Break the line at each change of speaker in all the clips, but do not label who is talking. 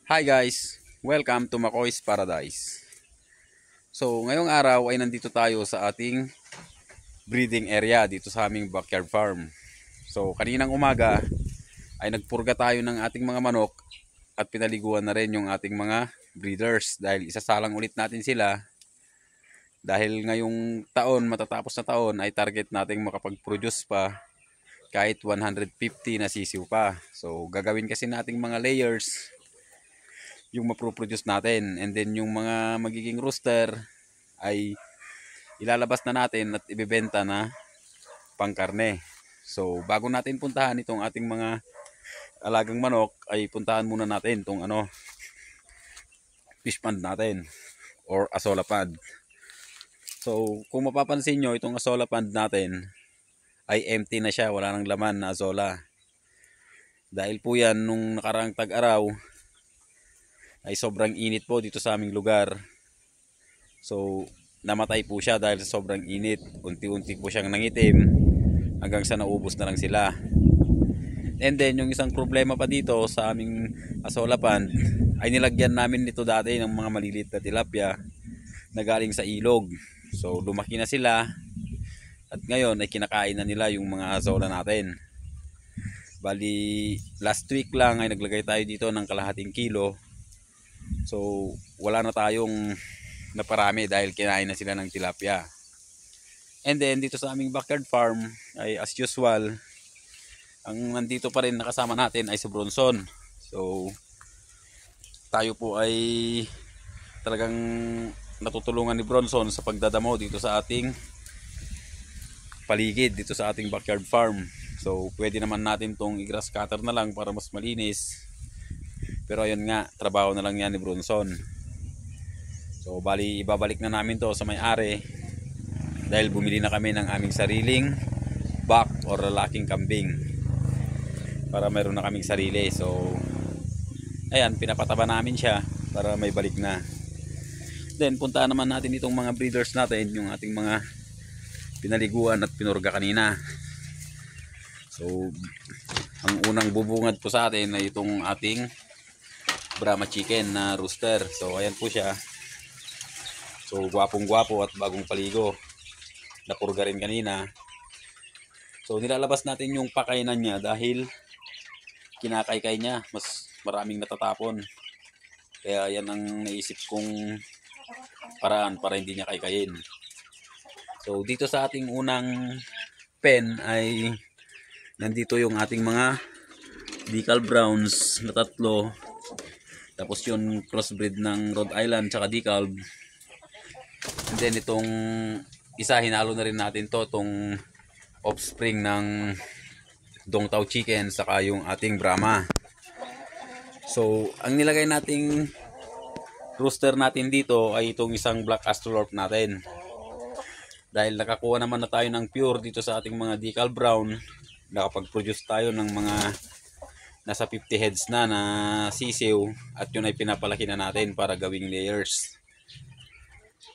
Hi guys! Welcome to Makoy's Paradise. So ngayong araw ay nandito tayo sa ating breeding area dito sa aming backyard farm. So kaninang umaga ay nagpurga tayo ng ating mga manok at pinaliguan na rin yung ating mga breeders dahil isasalang ulit natin sila dahil ngayong taon, matatapos na taon ay target nating makapag-produce pa kahit 150 na sisiw pa. So gagawin kasi nating mga layers yung maproproduce natin, and then yung mga magiging rooster ay ilalabas na natin at ibebenta na pangkarne. So bago natin puntahan itong ating mga alagang manok ay puntahan muna natin itong fish pond natin or asola pond. So kung mapapansin nyo, itong asola pond natin ay empty na siya, wala nang laman na asola. Dahil po yan nung nakaraang tag-araw ay sobrang init po dito sa aming lugar. So namatay po siya dahil sa sobrang init. Unti-unti po siyang nangitim hanggang sa naubos na lang sila. And then yung isang problema pa dito sa aming asola pond ay nilagyan namin nito dati ng mga maliliit na tilapia na galing sa ilog. So lumaki na sila at ngayon ay kinakain na nila yung mga asola natin. Bali last week lang ay naglagay tayo dito ng kalahating kilo. So wala na tayong naparami dahil kinain na sila ng tilapia. And then dito sa aming backyard farm ay as usual, ang nandito pa rin nakasama natin ay si Bronson. So tayo po ay talagang natutulungan ni Bronson sa pagdadamo dito sa ating paligid, dito sa ating backyard farm. So pwede naman natin tong i-grass cutter na lang para mas malinis. Pero ayun nga, trabaho na lang yan ni Bronson. So bali ibabalik na namin to sa may-ari dahil bumili na kami ng aming sariling buck or lalaking kambing para mayroon na kaming sarili. So ayan, pinapataba namin siya para may balik na. Then puntaan naman natin itong mga breeders natin, yung ating mga pinaliguan at pinurga kanina. So ang unang bubungad po sa atin ay itong ating Brahma chicken na rooster. So ayan po siya. So gwapong gwapo at bagong paligo, napurga rin kanina. So nilalabas natin yung pakainan niya dahil kinakaykay niya, mas maraming natatapon. Kaya yan ang naisip kong paraan para hindi niya kaykayin. So dito sa ating unang pen ay nandito yung ating mga decal browns na tatlo. Tapos yung crossbreed ng Rhode Island tsaka decal. And then itong isa, hinalo na rin natin to, itong offspring ng Dongtao chicken saka yung ating Brahma. So ang nilagay nating rooster natin dito ay itong isang black astrolorp natin. Dahil nakakuha naman na tayo ng pure dito sa ating mga decal brown, nakapag-produce tayo ng mga nasa 50 heads na sisiw at yun ay pinapalaki na natin para gawing layers.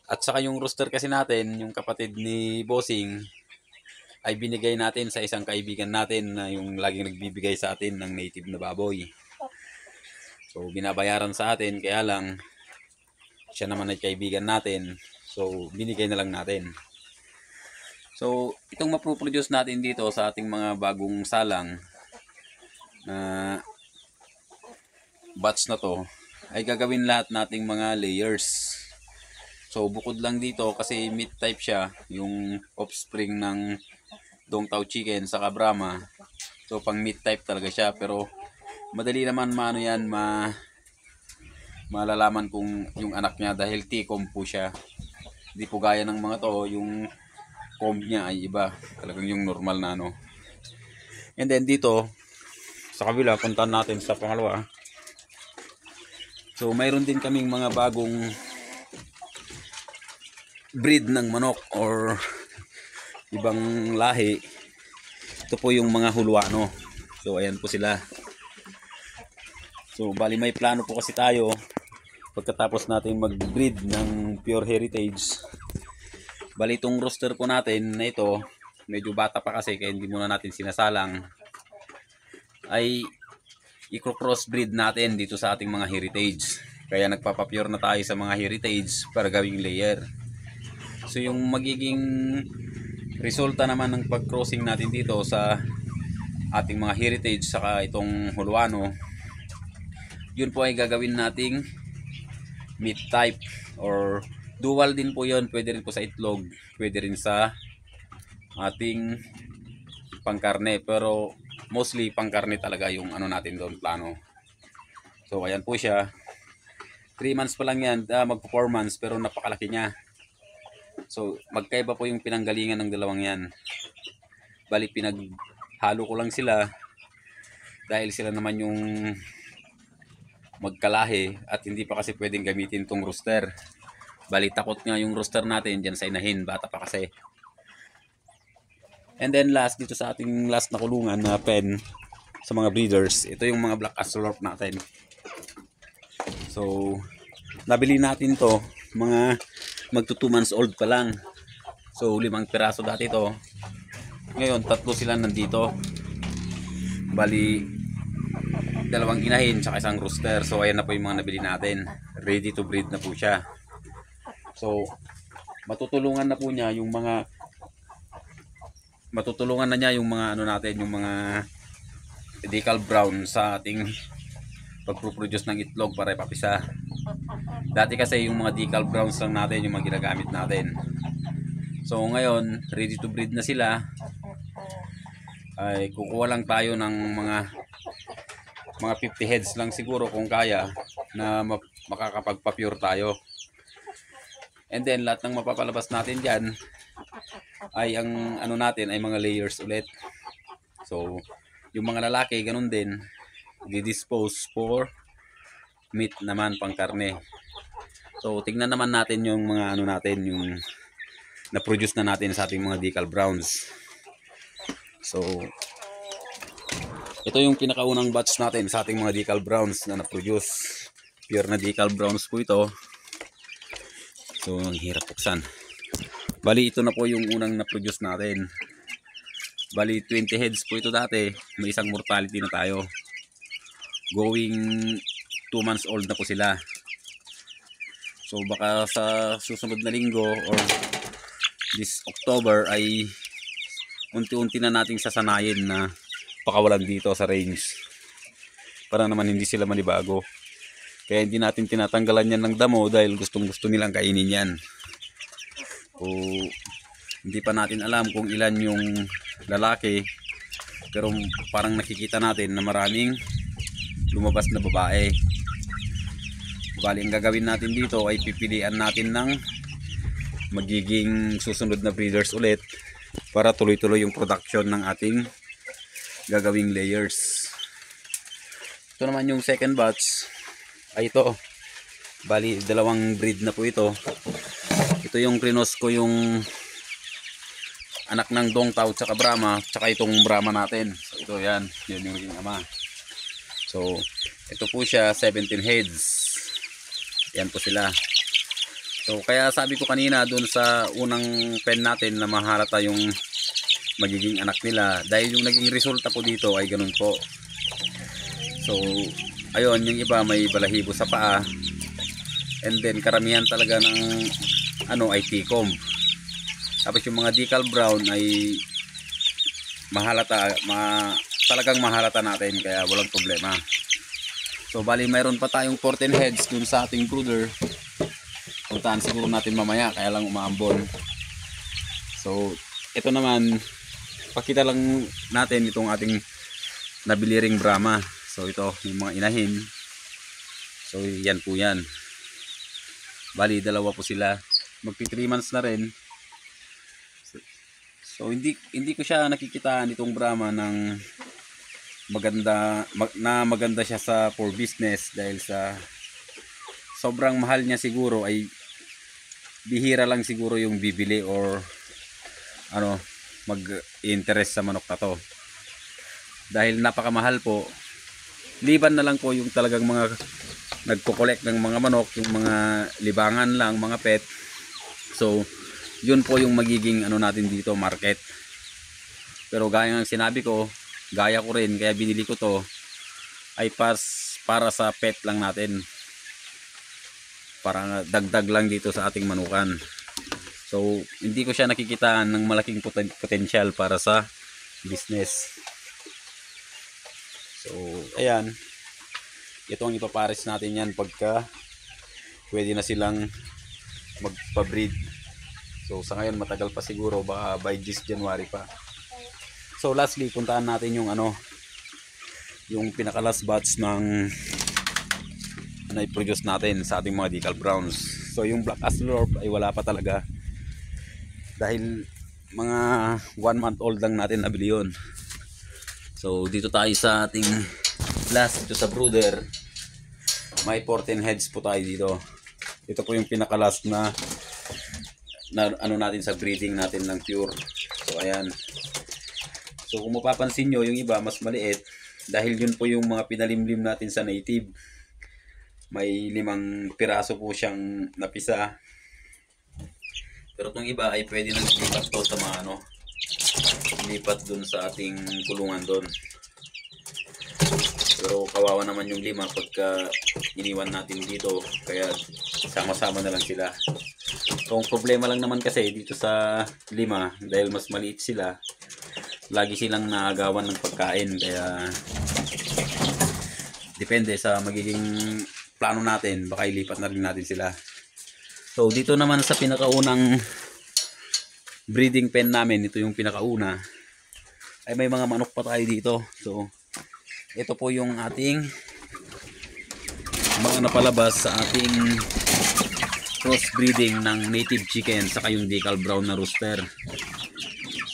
At saka yung rooster kasi natin, yung kapatid ni Bossing, ay binigay natin sa isang kaibigan natin na yung laging nagbibigay sa atin ng native na baboy. So binabayaran sa atin, kaya lang siya naman ay kaibigan natin, so binigay na lang natin. So itong mapoproduce natin dito sa ating mga bagong salang na batch na to ay gagawin lahat nating mga layers. So bukod lang dito kasi meat type siya, yung offspring ng Dongtao chicken sa Brahma. So pang meat type talaga siya, pero madali naman yan, malalaman kung yung anak niya dahil T-comb po siya. Hindi po gaya ng mga to, yung comb niya ay iba, talagang yung normal na ano. And then dito sa kabila, puntahan natin sa pangalawa. So mayroon din kaming mga bagong breed ng manok or ibang lahi. Ito po yung mga Huluano. So ayan po sila. So bali may plano po kasi tayo pagkatapos natin mag-breed ng pure heritage. Bali itong rooster po natin na ito, medyo bata pa kasi kaya hindi muna natin sinasalang, ay i-crossbreed natin dito sa ating mga heritage. Kaya nagpapapure na tayo sa mga heritage para gawing layer. So yung magiging resulta naman ng pag-crossing natin dito sa ating mga heritage saka itong Huluano, yun po ay gagawin nating meat type or dual din po yun. Pwede rin po sa itlog, pwede rin sa ating pangkarne, pero mostly pangkarne talaga yung ano natin doon plano. So ayan po siya, 3 months pa lang yan, magpo 4 months, pero napakalaki niya. So magkaiba po yung pinanggalingan ng dalawang yan. Bali pinaghalo ko lang sila dahil sila naman yung magkalahi at hindi pa kasi pwedeng gamitin tong rooster. Bali takot nga yung rooster natin dyan sa inahin, bata pa kasi. And then last, dito sa ating last na kulungan na pen sa mga breeders, ito yung mga black axolotl natin. So nabili natin to, mga magto 2 months old pa lang. So 5 piraso dati to. Ngayon 3 sila nandito. Bali 2 inahin tsaka 1 rooster. So ayan na po yung mga nabili natin, ready to breed na po siya. So matutulungan na po niya yung mga ano natin, yung mga decal brown sa ating pagproduce ng itlog para ipapisa. Dati kasi yung mga decal browns lang natin yung mga ginagamit natin. So ngayon ready to breed na sila, ay kukuha lang tayo ng mga 50 heads lang siguro kung kaya na makakapagpa-pure tayo. And then lahat ng mapapalabas natin dyan ay ang ano natin ay mga layers ulit. So yung mga lalaki ganun din, di-dispose for meat naman, pang karne. So tingnan naman natin yung mga ano natin, yung na-produce na natin sa ating mga decal browns. So ito yung pinakaunang batch natin sa ating mga decal browns na na-produce. Pure na decal browns po ito. So ang hirap buksan. Bali ito na po yung unang na-produce natin. Bali 20 heads po ito dati. May isang mortality na tayo. Going 2 months old na po sila. So baka sa susunod na linggo or this October ay unti-unti na nating sasanayin na pakawalan dito sa range. Para naman hindi sila manibago. Kaya hindi natin tinatanggalan yan ng damo dahil gustong-gusto nilang kainin yan. O hindi pa natin alam kung ilan yung lalaki, pero parang nakikita natin na maraming lumabas na babae. Bali ang gagawin natin dito ay pipilian natin ng magiging susunod na breeders ulit para tuloy-tuloy yung production ng ating gagawing layers. Ito naman yung second batch ay ito. Bali 2 breed na po ito. Ito yung krinos ko, yung anak ng Dongtao tsaka Brahma, tsaka itong Brahma natin. So ito yan, yun yung naging ama. So ito po siya, 17 heads. Yan po sila. So kaya sabi ko kanina dun sa unang pen natin na mahalata yung magiging anak nila, dahil yung naging resulta po dito ay ganun po. So ayun, yung iba may balahibo sa paa, and then karamihan talaga ng ano ay T-comb. Tapos yung mga decal brown ay mahalata, talagang mahalata natin, kaya walang problema. So bali mayroon pa tayong 14 heads dun sa ating brooder. Puntahan siguro natin mamaya, kaya lang umaambon. So ito naman, pakita lang natin itong ating nabili ring Brahma. So ito yung mga inahin. So yan po yan. Bali 2 po sila. Magpi 3 months na rin. So hindi ko siya nakikitaan itong Brahma ng maganda siya sa for business, dahil sa sobrang mahal niya siguro ay bihira lang siguro yung bibili or ano mag-interest sa manok na to, dahil napakamahal po. Liban na lang po yung talagang mga nagko-collect ng mga manok, yung mga libangan lang, mga pet. So yun po yung magiging ano natin dito, market. Pero gaya ng sinabi ko, gaya ko rin, kaya binili ko to, ay para sa pet lang natin. Para dagdag lang dito sa ating manukan. So, hindi ko siya nakikitaan ng malaking potential para sa business. So, ayan. Ito ang ipapares natin yan pagka pwede na silang magpa-breed. So, sa ngayon matagal pa siguro, baka by this January pa. So, lastly, puntaan natin yung yung pinaka last batch ng na-produce natin sa ating mga decal browns. So, yung black Australorp ay wala pa talaga. Dahil mga 1 month old lang natin nabili yun. So, dito tayo sa ating last, dito sa brooder. May 14 heads po tayo dito. Ito po yung pinaka last na ano natin sa breeding natin ng pure. So, ayan. So, kung mapapansin nyo, yung iba mas maliit. Dahil yun po yung mga pinalimlim natin sa native. May 5 piraso po siyang napisa. Pero itong iba ay pwede nang ilipat to sa mga ilipat dun sa ating kulungan dun. Pero kawawa naman yung 5 pagka iniwan natin dito. Kaya sama-sama na lang sila. So, ang problema lang naman kasi dito sa 5, dahil mas maliit sila, lagi silang naagawan ng pagkain. Kaya depende sa magiging plano natin, baka ilipat na rin natin sila. So, dito naman sa pinakaunang breeding pen namin, ito yung pinakauna, ay may mga manok pa tayo dito. So, ito po yung ating mga napalabas sa ating cross breeding ng native chicken saka yung decal brown na rooster.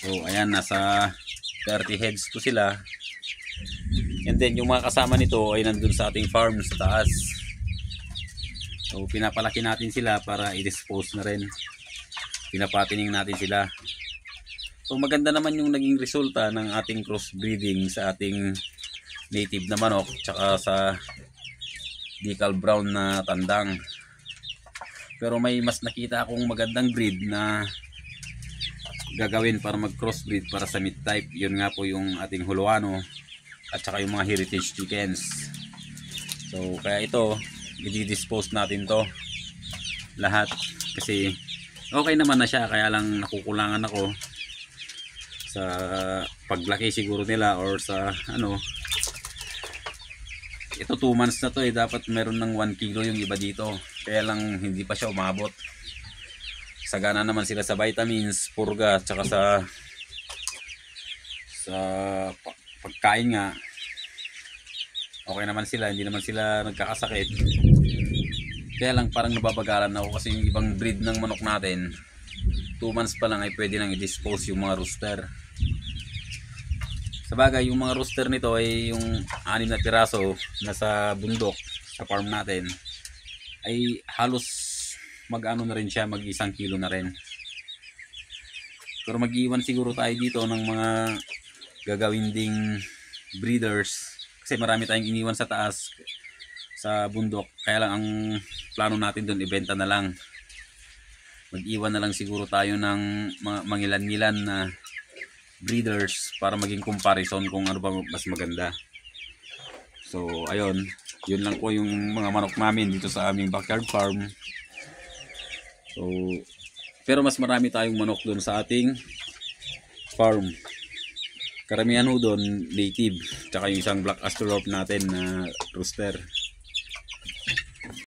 So, ayan, nasa 30 heads po sila. And then, yung mga kasama nito ay nandun sa ating farm sa taas. So, pinapalaki natin sila para i-dispose na rin. Pinapatining natin sila. So, maganda naman yung naging resulta ng ating crossbreeding sa ating native na manok tsaka sa decal brown na tandang. Pero may mas nakita akong magandang breed na gagawin para mag-crossbreed para sa meat type. Yun nga po yung ating Huluano at saka yung mga heritage chickens. So, kaya ito, i-dispose natin to lahat kasi okay naman na siya, kaya lang nakukulangan ako sa paglaki siguro nila or sa ito 2 months na to dapat meron ng 1 kilo yung iba dito, kaya lang hindi pa siya umabot. Sagana naman sila sa vitamins, purga, tsaka sa pagkain nga. Okay naman sila, hindi naman sila nagkakasakit. Kaya lang parang nababagalan ako kasi yung ibang breed ng manok natin 2 months pa lang ay pwede nang i-dispose yung mga rooster. Sabagay, yung mga rooster nito ay yung 6 na piraso na sa bundok sa farm natin ay halos mag-ano na rin siya, mag 1 kilo na rin. Pero mag-iwan siguro tayo dito ng mga gagawin ding breeders. Kasi marami tayong iniwan sa taas, sa bundok. Kaya lang ang plano natin doon, ibenta na lang. Mag-iwan na lang siguro tayo ng mangilan-ngilan na breeders para maging comparison kung ano ba mas maganda. So, ayun. Yun lang po yung mga manok namin dito sa aming backyard farm. So, pero mas marami tayong manok doon sa ating farm. Karamihan ho doon native, tsaka yung isang black Australorp natin na rooster.